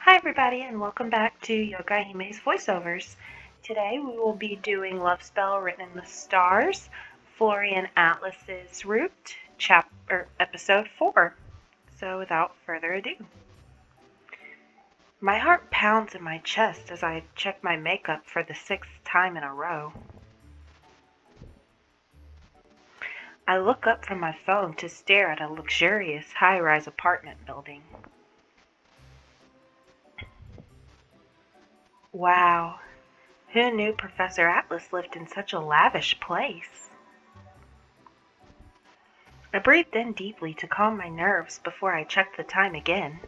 Hi everybody and welcome back to Yoga Hime's voiceovers. Today we will be doing Love Spell Written in the Stars, Florian Atlas's Root, episode 4. So without further ado. My heart pounds in my chest as I check my makeup for the 6th time in a row. I look up from my phone to stare at a luxurious high-rise apartment building. Wow, who knew Professor Atlas lived in such a lavish place? I breathed in deeply to calm my nerves before I checked the time again.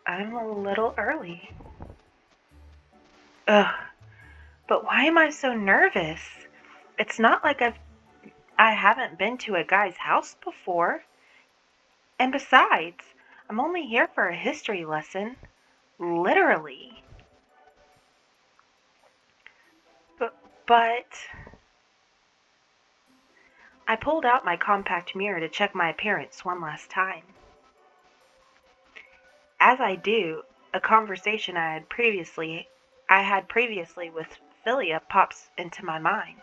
I'm a little early. Ugh, but why am I so nervous? It's not like I haven't been to a guy's house before. And besides, I'm only here for a history lesson. Literally. But I pulled out my compact mirror to check my appearance one last time. As I do, a conversation I had previously with Philia pops into my mind.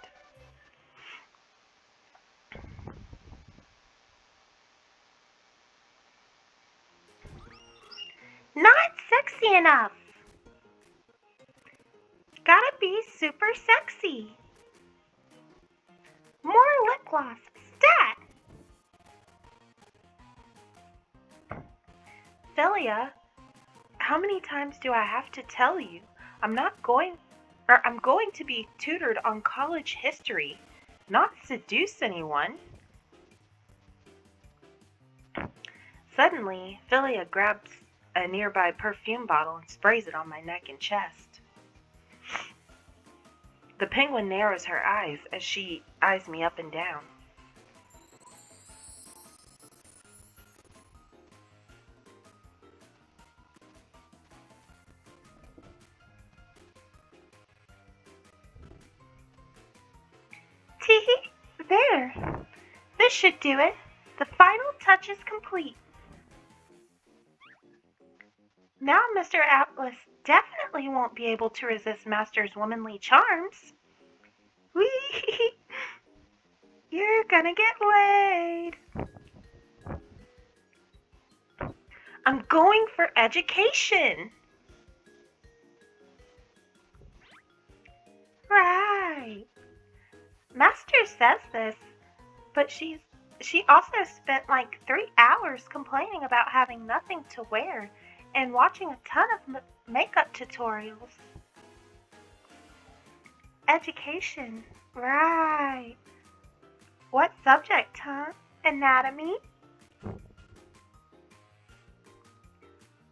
Not sexy enough! Gotta be super sexy! More lip gloss! Stat! Philia, how many times do I have to tell you? I'm going to be tutored on college history, not seduce anyone. Suddenly, Philia grabs a nearby perfume bottle and sprays it on my neck and chest. The penguin narrows her eyes as she eyes me up and down. Teehee, there. This should do it. The final touch is complete. Now Mr. Atlas definitely won't be able to resist Master's womanly charms. Whee! You're gonna get laid. I'm going for education. Right. Master says this, but she also spent like 3 hours complaining about having nothing to wear and watching a ton of makeup tutorials. Education. Right. What subject, huh? Anatomy?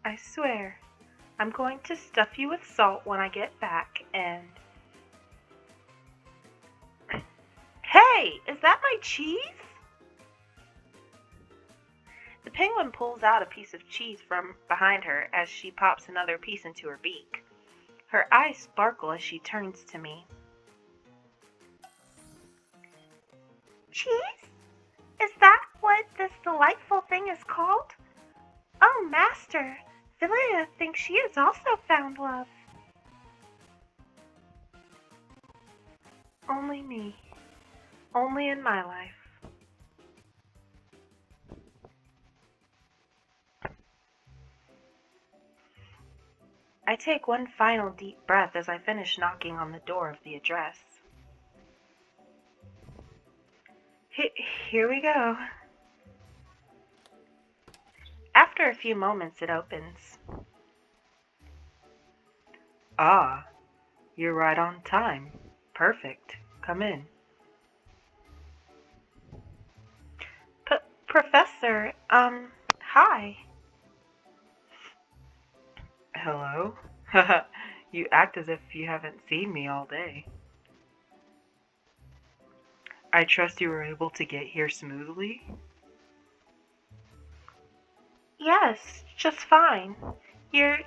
I swear, I'm going to stuff you with salt when I get back and... Hey, is that my cheese? The penguin pulls out a piece of cheese from behind her as she pops another piece into her beak. Her eyes sparkle as she turns to me. Cheese? Is that what this delightful thing is called? Oh, Master, Philia thinks she has also found love. Only me. Only in my life. I take one final deep breath as I finish knocking on the door of the address. Here we go. After a few moments, it opens. Ah, you're right on time. Perfect. Come in. Professor, hi. Hello? You act as if you haven't seen me all day. I trust you were able to get here smoothly? Yes, just fine. Your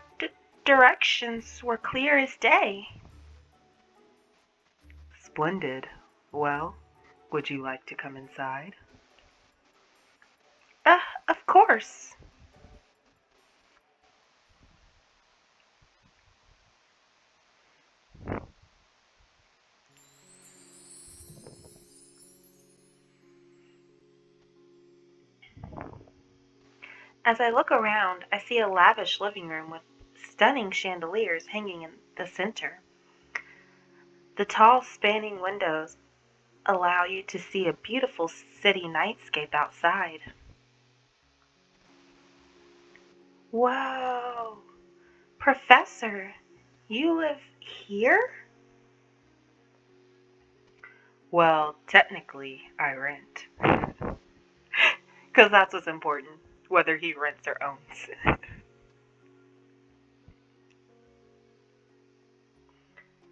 directions were clear as day. Splendid. Well, would you like to come inside? Of course. As I look around, I see a lavish living room with stunning chandeliers hanging in the center. The tall, spanning windows allow you to see a beautiful city nightscape outside. Whoa! Professor, you live here? Well, technically, I rent. Because that's what's important, whether he rents or owns.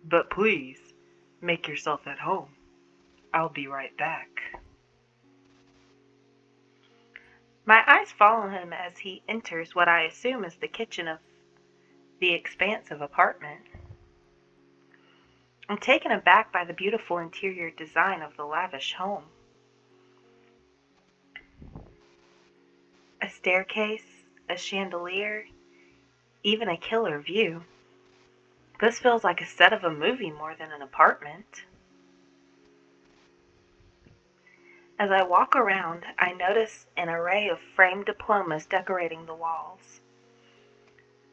But please, make yourself at home. I'll be right back. My eyes follow him as he enters what I assume is the kitchen of the expansive apartment. I'm taken aback by the beautiful interior design of the lavish home. A staircase, a chandelier, even a killer view. This feels like a set of a movie more than an apartment. As I walk around, I notice an array of framed diplomas decorating the walls.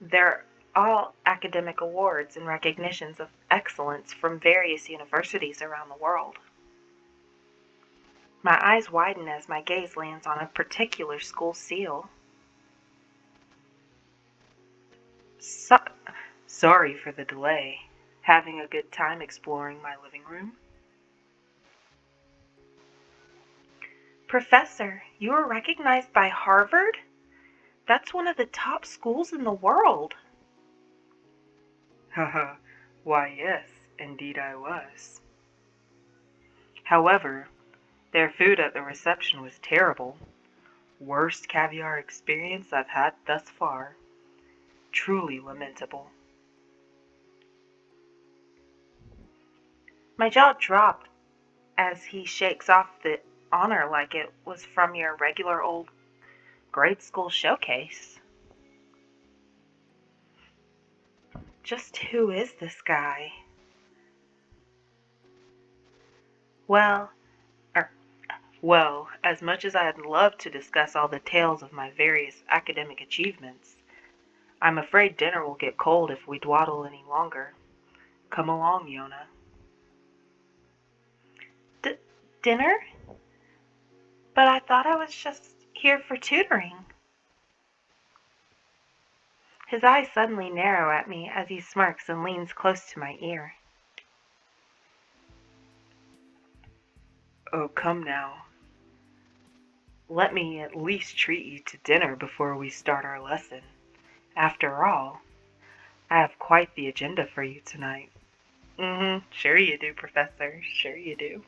They're all academic awards and recognitions of excellence from various universities around the world. My eyes widen as my gaze lands on a particular school seal. So- Sorry for the delay. Having a good time exploring my living room? Professor, you are recognized by Harvard? That's one of the top schools in the world. Haha, why yes, indeed I was. However, their food at the reception was terrible. Worst caviar experience I've had thus far. Truly lamentable. My jaw dropped as he shakes off the honor like it was from your regular old grade school showcase. Just who is this guy? Well, er, well, as much as I'd love to discuss all the tales of my various academic achievements, I'm afraid dinner will get cold if we dawdle any longer. Come along, Yona. Dinner? But I thought I was just here for tutoring. His eyes suddenly narrow at me as he smirks and leans close to my ear. Oh, come now. Let me at least treat you to dinner before we start our lesson. After all, I have quite the agenda for you tonight. Sure you do, Professor. Sure you do.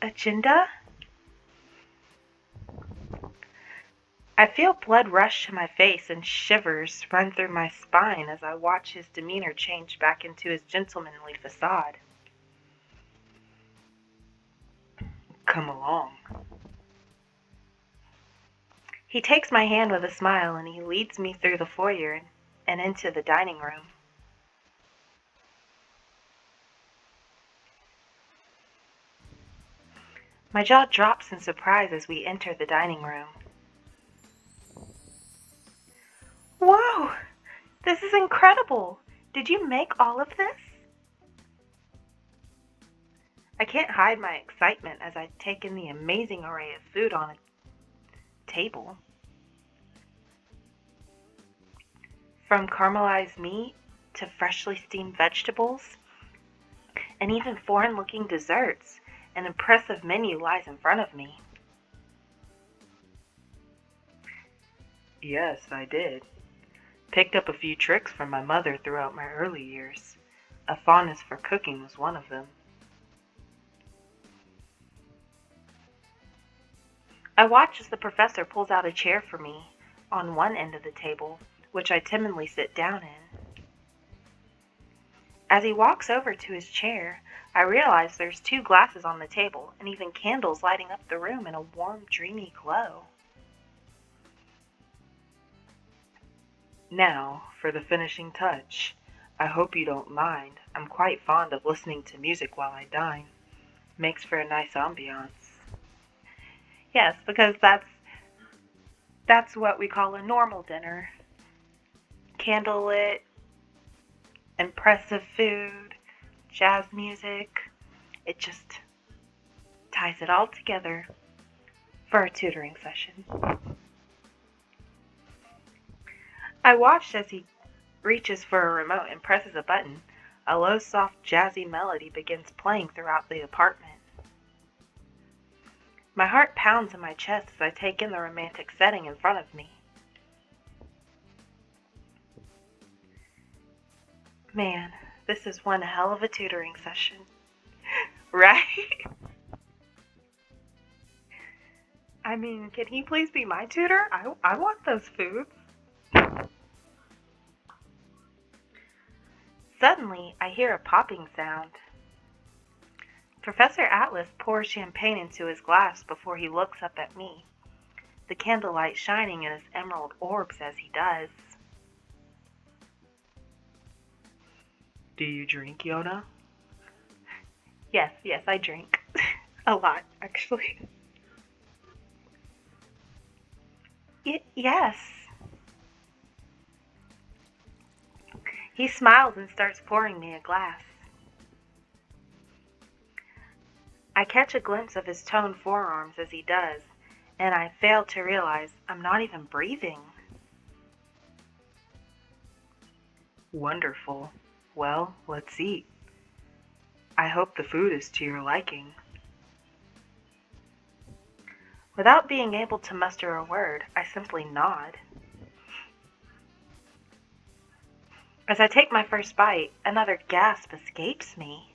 Agenda? I feel blood rush to my face and shivers run through my spine as I watch his demeanor change back into his gentlemanly facade. Come along. He takes my hand with a smile and he leads me through the foyer and into the dining room. My jaw drops in surprise as we enter the dining room. Whoa! This is incredible! Did you make all of this? I can't hide my excitement as I take in the amazing array of food on a table. From caramelized meat to freshly steamed vegetables, and even foreign-looking desserts, an impressive menu lies in front of me. Yes, I did. Picked up a few tricks from my mother throughout my early years. A fondness for cooking was one of them. I watch as the professor pulls out a chair for me on one end of the table, which I timidly sit down in. As he walks over to his chair, I realize there's 2 glasses on the table and even candles lighting up the room in a warm, dreamy glow. Now, for the finishing touch. I hope you don't mind. I'm quite fond of listening to music while I dine. Makes for a nice ambiance. Yes, because that's what we call a normal dinner. Candlelit, impressive food, jazz music. It just ties it all together for a tutoring session. I watched as he reaches for a remote and presses a button. A low, soft, jazzy melody begins playing throughout the apartment. My heart pounds in my chest as I take in the romantic setting in front of me. Man, this is one hell of a tutoring session. Right? I mean, can he please be my tutor? I want those foods. Suddenly, I hear a popping sound. Professor Atlas pours champagne into his glass before he looks up at me, the candlelight shining in his emerald orbs as he does. Do you drink, Yona? Yes, I drink. A lot, actually. Yes. He smiles and starts pouring me a glass. I catch a glimpse of his toned forearms as he does, and I fail to realize I'm not even breathing. Wonderful. Well, let's eat. I hope the food is to your liking. Without being able to muster a word, I simply nod. As I take my first bite, another gasp escapes me.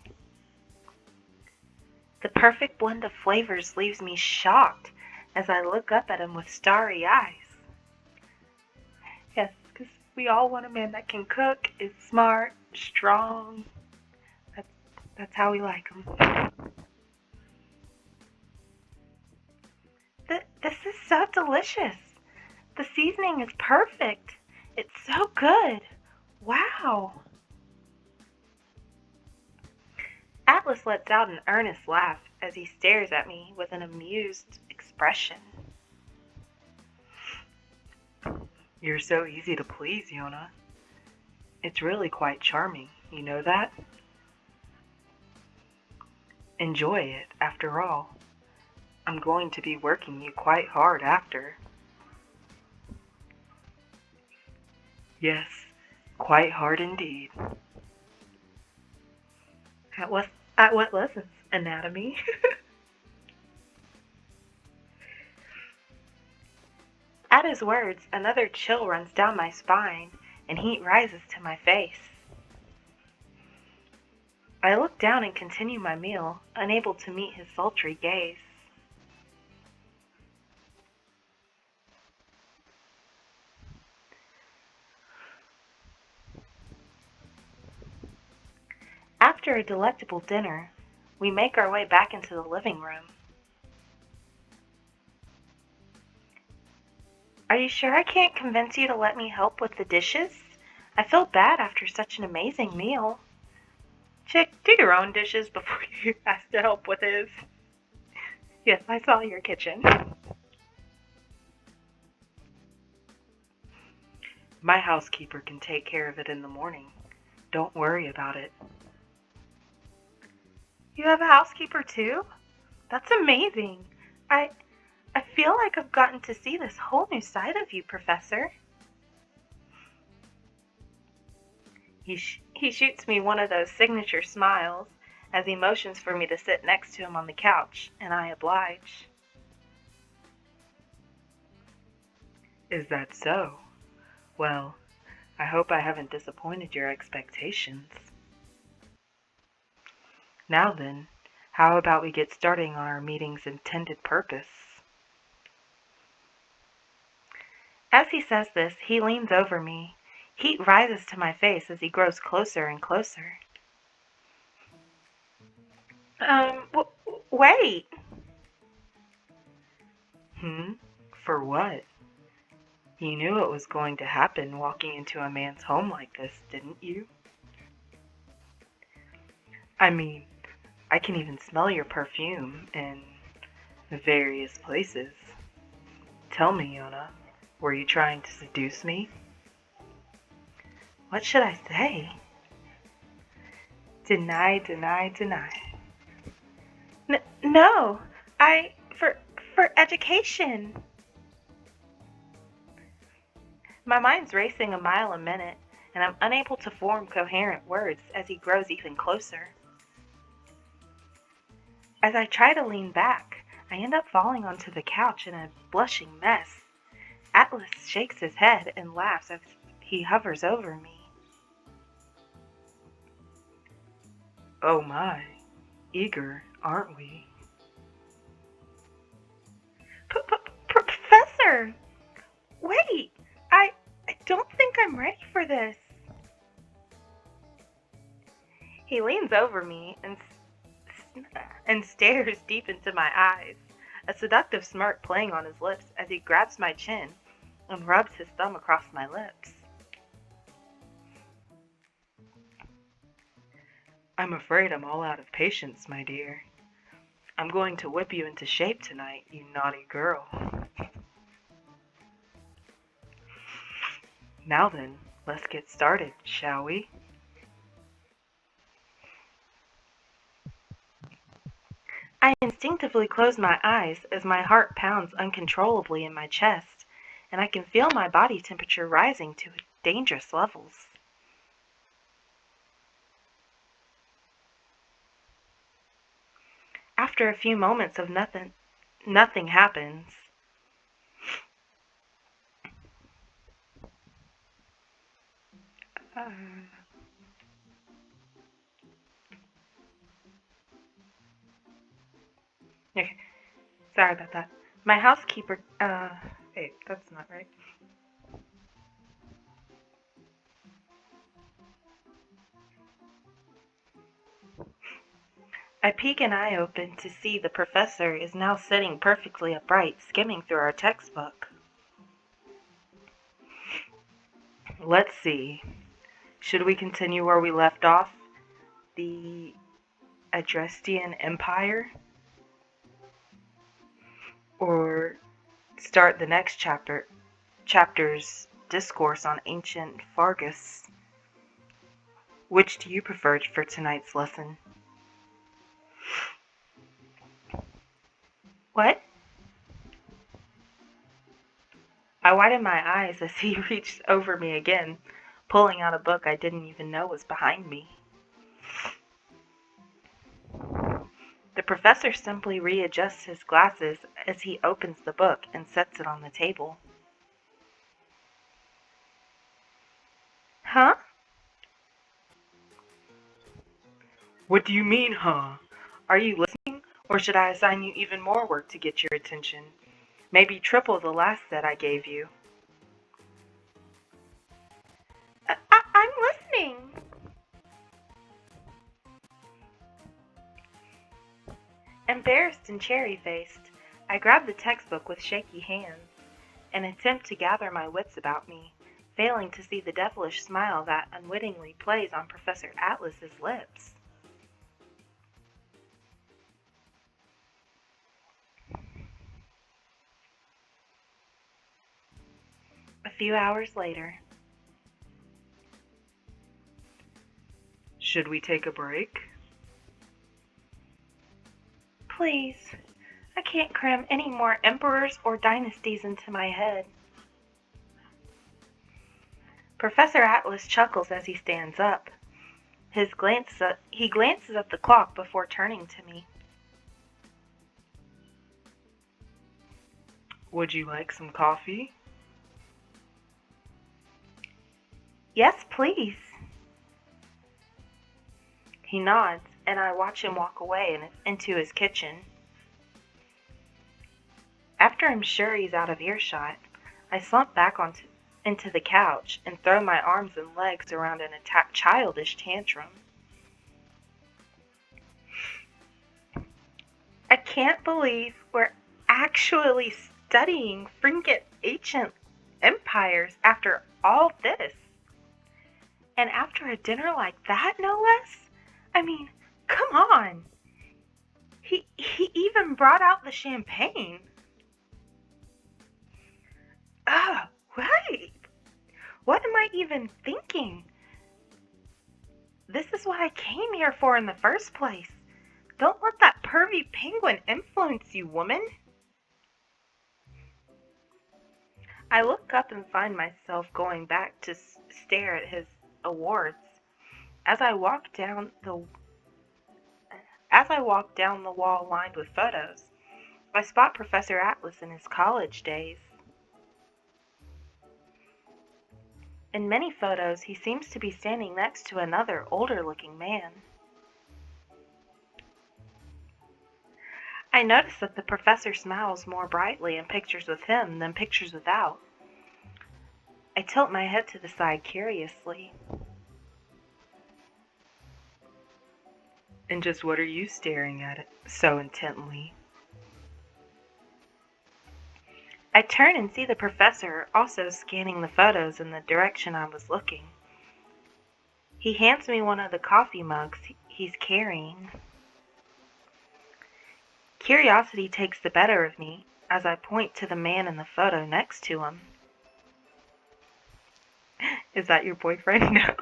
The perfect blend of flavors leaves me shocked as I look up at him with starry eyes. Yes, because we all want a man that can cook, is smart, strong. That's how we like him. This is so delicious. The seasoning is perfect. It's so good. Wow. Atlas lets out an earnest laugh as he stares at me with an amused expression. You're so easy to please, Yona. It's really quite charming, you know that? Enjoy it, after all. I'm going to be working you quite hard after. Yes, quite hard indeed. At what lessons? Anatomy? At his words, another chill runs down my spine, and heat rises to my face. I look down and continue my meal, unable to meet his sultry gaze. After a delectable dinner, we make our way back into the living room. Are you sure I can't convince you to let me help with the dishes? I feel bad after such an amazing meal. Chick, do your own dishes before you ask to help with his. Yes, I saw your kitchen. My housekeeper can take care of it in the morning. Don't worry about it. You have a housekeeper too? That's amazing. I I feel like I've gotten to see this whole new side of you, Professor. He shoots me one of those signature smiles as he motions for me to sit next to him on the couch, and I oblige. Is that so? Well, I hope I haven't disappointed your expectations. Now then, how about we get starting on our meeting's intended purpose? As he says this, he leans over me. Heat rises to my face as he grows closer and closer. Wait. For what? You knew it was going to happen walking into a man's home like this, didn't you? I mean, I can even smell your perfume, and Various places. Tell me, Yona, were you trying to seduce me? What should I say? Deny, deny, deny. No, for education. My mind's racing a mile a minute, and I'm unable to form coherent words as he grows even closer. As I try to lean back, I end up falling onto the couch in a blushing mess. Atlas shakes his head and laughs as he hovers over me. Oh my, eager, aren't we? Professor! Wait! I don't think I'm ready for this. He leans over me and stares deep into my eyes, a seductive smirk playing on his lips as he grabs my chin and rubs his thumb across my lips. I'm afraid I'm all out of patience, my dear. I'm going to whip you into shape tonight, you naughty girl. Now then, let's get started, shall we? I instinctively close my eyes as my heart pounds uncontrollably in my chest, and I can feel my body temperature rising to dangerous levels. After a few moments of nothing happens. Okay, sorry about that. My housekeeper, wait, that's not right. I peek an eye open to see the professor is now sitting perfectly upright, skimming through our textbook. Let's see. Should we continue where we left off? The Adrestian Empire? Or start the next chapter's discourse on ancient Fargus? Which do you prefer for tonight's lesson? What? I widen my eyes as he reached over me again, pulling out a book I didn't even know was behind me. The professor simply readjusts his glasses as he opens the book and sets it on the table. Huh? What do you mean, huh? Are you listening, or should I assign you even more work to get your attention? Maybe triple the last set I gave you. I'm listening. Embarrassed and cherry-faced, I grab the textbook with shaky hands and attempt to gather my wits about me, failing to see the devilish smile that unwittingly plays on Professor Atlas's lips. A few hours later. Should we take a break? Please. I can't cram any more emperors or dynasties into my head. Professor Atlas chuckles as he stands up. He glances at the clock before turning to me. Would you like some coffee? Yes, please. He nods, and I watch him walk away into his kitchen. After I'm sure he's out of earshot, I slump back into the couch and throw my arms and legs around in a childish tantrum. I can't believe we're actually studying freaking ancient empires after all this. And after a dinner like that, no less? I mean, come on. He even brought out the champagne. Oh, right. What am I even thinking? This is what I came here for in the first place. Don't let that pervy penguin influence you, woman. I look up and find myself going back to stare at his awards. As I walk down the wall lined with photos, I spot Professor Atlas in his college days. In many photos, he seems to be standing next to another, older-looking man. I notice that the professor smiles more brightly in pictures with him than pictures without. I tilt my head to the side curiously. And just what are you staring at so intently? I turn and see the professor also scanning the photos in the direction I was looking. He hands me one of the coffee mugs he's carrying. Curiosity takes the better of me as I point to the man in the photo next to him. Is that your boyfriend? No.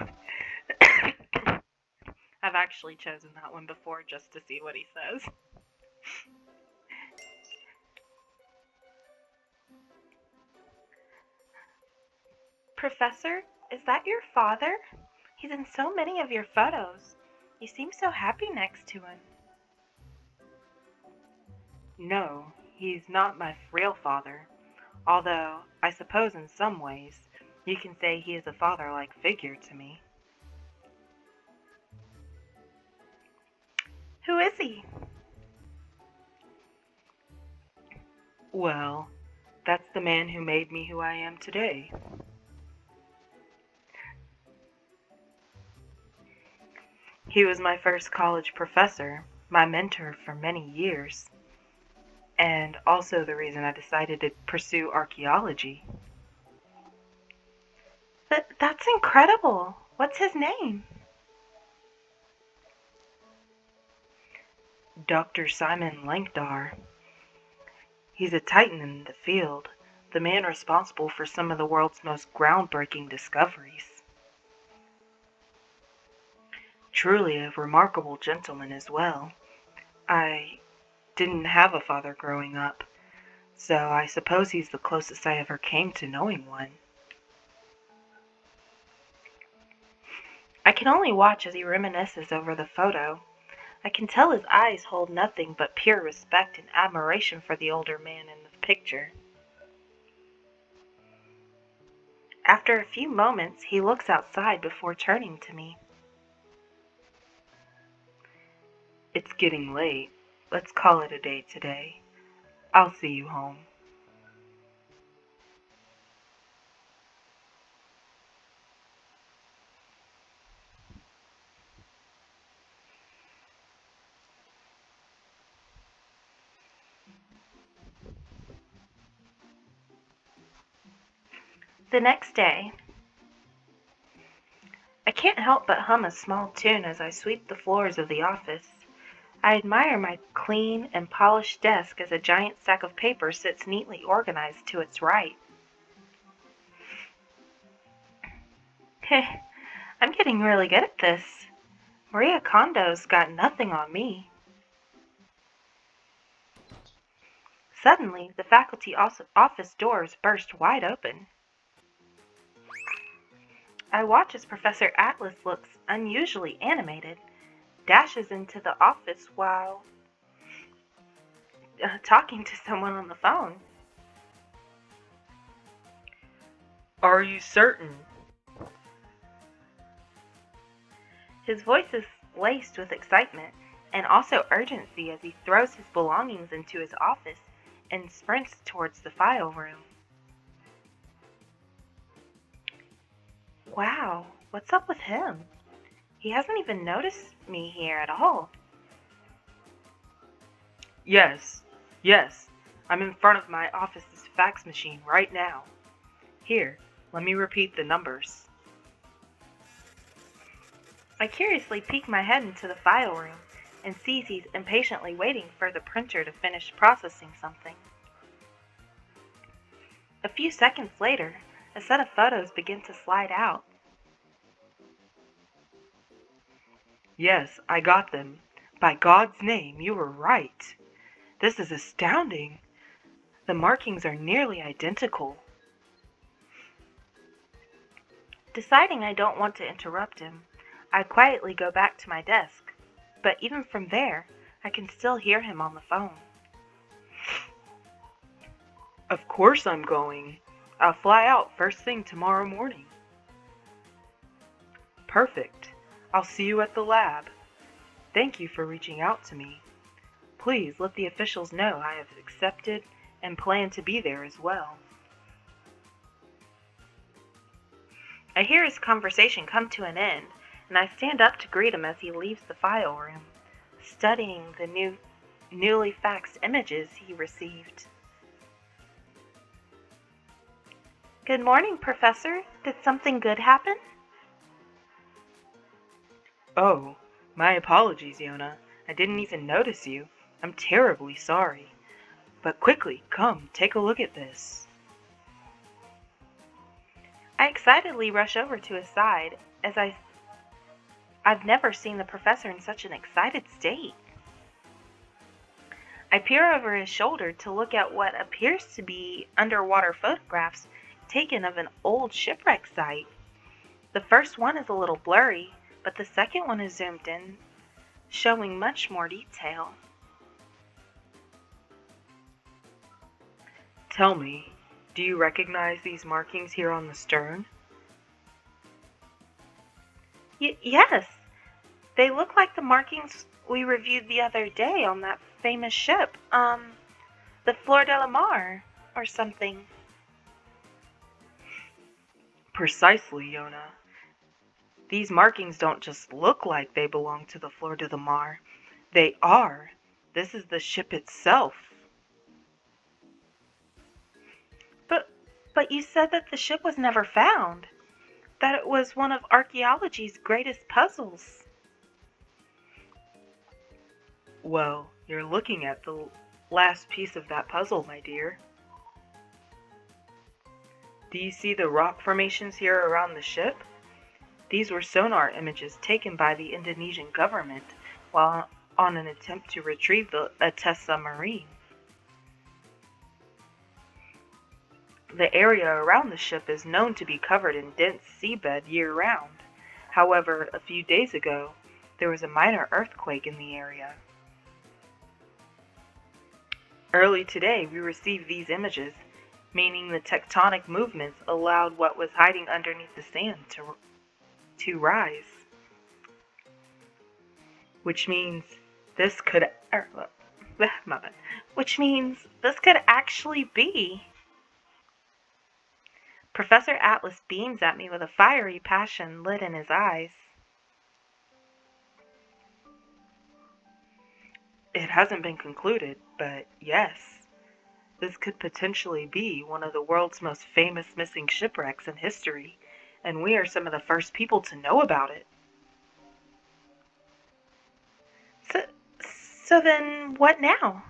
I've actually chosen that one before just to see what he says. Professor, is that your father? He's in so many of your photos. You seem so happy next to him. No, he's not my real father, although I suppose in some ways you can say he is a father-like figure to me. Who is he? Well, that's the man who made me who I am today. He was my first college professor, my mentor for many years, and also the reason I decided to pursue archaeology. That's incredible. What's his name? Dr. Simon Lankdar. He's a titan in the field, the man responsible for some of the world's most groundbreaking discoveries. Truly a remarkable gentleman as well. I didn't have a father growing up, so I suppose he's the closest I ever came to knowing one. I can only watch as he reminisces over the photo. I can tell his eyes hold nothing but pure respect and admiration for the older man in the picture. After a few moments, he looks outside before turning to me. It's getting late. Let's call it a day today. I'll see you home. The next day, I can't help but hum a small tune as I sweep the floors of the office. I admire my clean and polished desk as a giant stack of paper sits neatly organized to its right. I'm getting really good at this. Maria Kondo's got nothing on me. Suddenly, the faculty office doors burst wide open. I watch as Professor Atlas looks unusually animated, dashes into the office while talking to someone on the phone. Are you certain? His voice is laced with excitement and also urgency as he throws his belongings into his office and sprints towards the file room. Wow, what's up with him? He hasn't even noticed me here at all. Yes, I'm in front of my office's fax machine right now. Here, let me repeat the numbers. I curiously peek my head into the file room and sees he's impatiently waiting for the printer to finish processing something. A few seconds later, a set of photos begin to slide out. Yes, I got them. By God's name, you were right. This is astounding. The markings are nearly identical. Deciding I don't want to interrupt him, I quietly go back to my desk, but even from there, I can still hear him on the phone. Of course I'm going. I'll fly out first thing tomorrow morning. Perfect. I'll see you at the lab. Thank you for reaching out to me. Please let the officials know I have accepted and plan to be there as well. I hear his conversation come to an end, and I stand up to greet him as he leaves the file room, studying the newly faxed images he received. Good morning, Professor. Did something good happen? Oh, my apologies, Yona. I didn't even notice you. I'm terribly sorry. But quickly, come, take a look at this. I excitedly rush over to his side, as I've never seen the professor in such an excited state. I peer over his shoulder to look at what appears to be underwater photographs taken of an old shipwreck site. The first one is a little blurry, but the second one is zoomed in, showing much more detail. Tell me, do you recognize these markings here on the stern? Yes, they look like the markings we reviewed the other day on that famous ship, the Flor de la Mar, or something. Precisely, Yona. These markings don't just look like they belong to the Flor de la Mar. They are. This is the ship itself. But you said that the ship was never found, that it was one of archaeology's greatest puzzles. Well, you're looking at the last piece of that puzzle, my dear. Do you see the rock formations here around the ship? These were sonar images taken by the Indonesian government while on an attempt to retrieve a test submarine. The area around the ship is known to be covered in dense seabed year-round. However, a few days ago, there was a minor earthquake in the area. Early today, we received these images, meaning the tectonic movements allowed what was hiding underneath the sand to rise. Which means this could actually be. Professor Atlas beams at me with a fiery passion lit in his eyes. It hasn't been concluded, but yes, this could potentially be one of the world's most famous missing shipwrecks in history, and we are some of the first people to know about it. So then what now?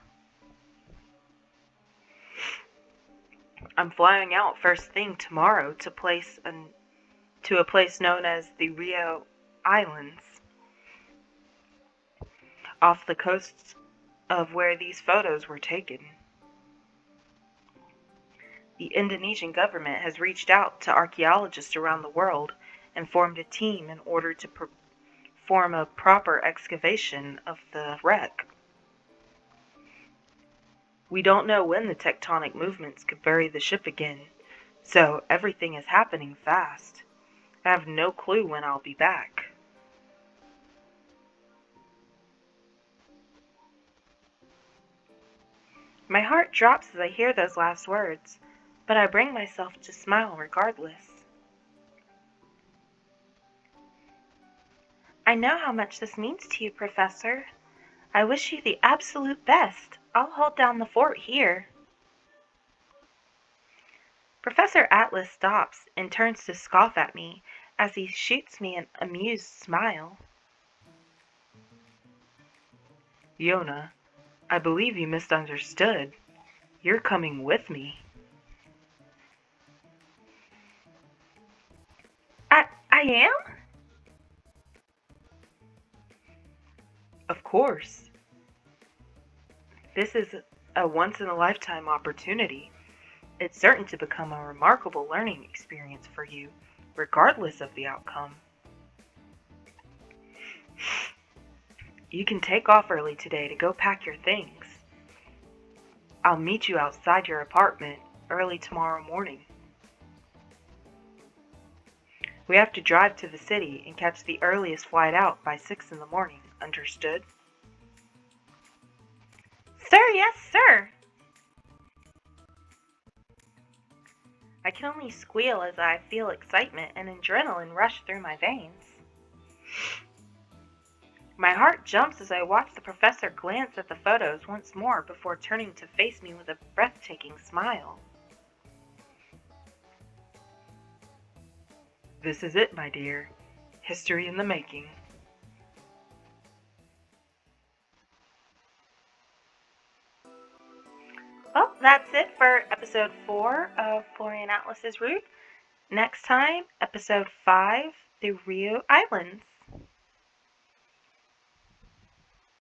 I'm flying out first thing tomorrow to a place known as the Rio Islands, off the coast of where these photos were taken. The Indonesian government has reached out to archaeologists around the world and formed a team in order to perform a proper excavation of the wreck. We don't know when the tectonic movements could bury the ship again, so everything is happening fast. I have no clue when I'll be back. My heart drops as I hear those last words, but I bring myself to smile regardless. I know how much this means to you, Professor. I wish you the absolute best. I'll hold down the fort here. Professor Atlas stops and turns to scoff at me as he shoots me an amused smile. Yona, I believe you misunderstood. You're coming with me. I am? Of course. This is a once-in-a-lifetime opportunity. It's certain to become a remarkable learning experience for you, regardless of the outcome. You can take off early today to go pack your things. I'll meet you outside your apartment early tomorrow morning. We have to drive to the city and catch the earliest flight out by 6 in the morning, understood? Sir, yes, sir. I can only squeal as I feel excitement and adrenaline rush through my veins. My heart jumps as I watch the professor glance at the photos once more before turning to face me with a breathtaking smile. This is it, my dear. History in the making. Well, that's it for episode 4 of Florian Atlas's Route. Next time, episode 5, the Rio Islands.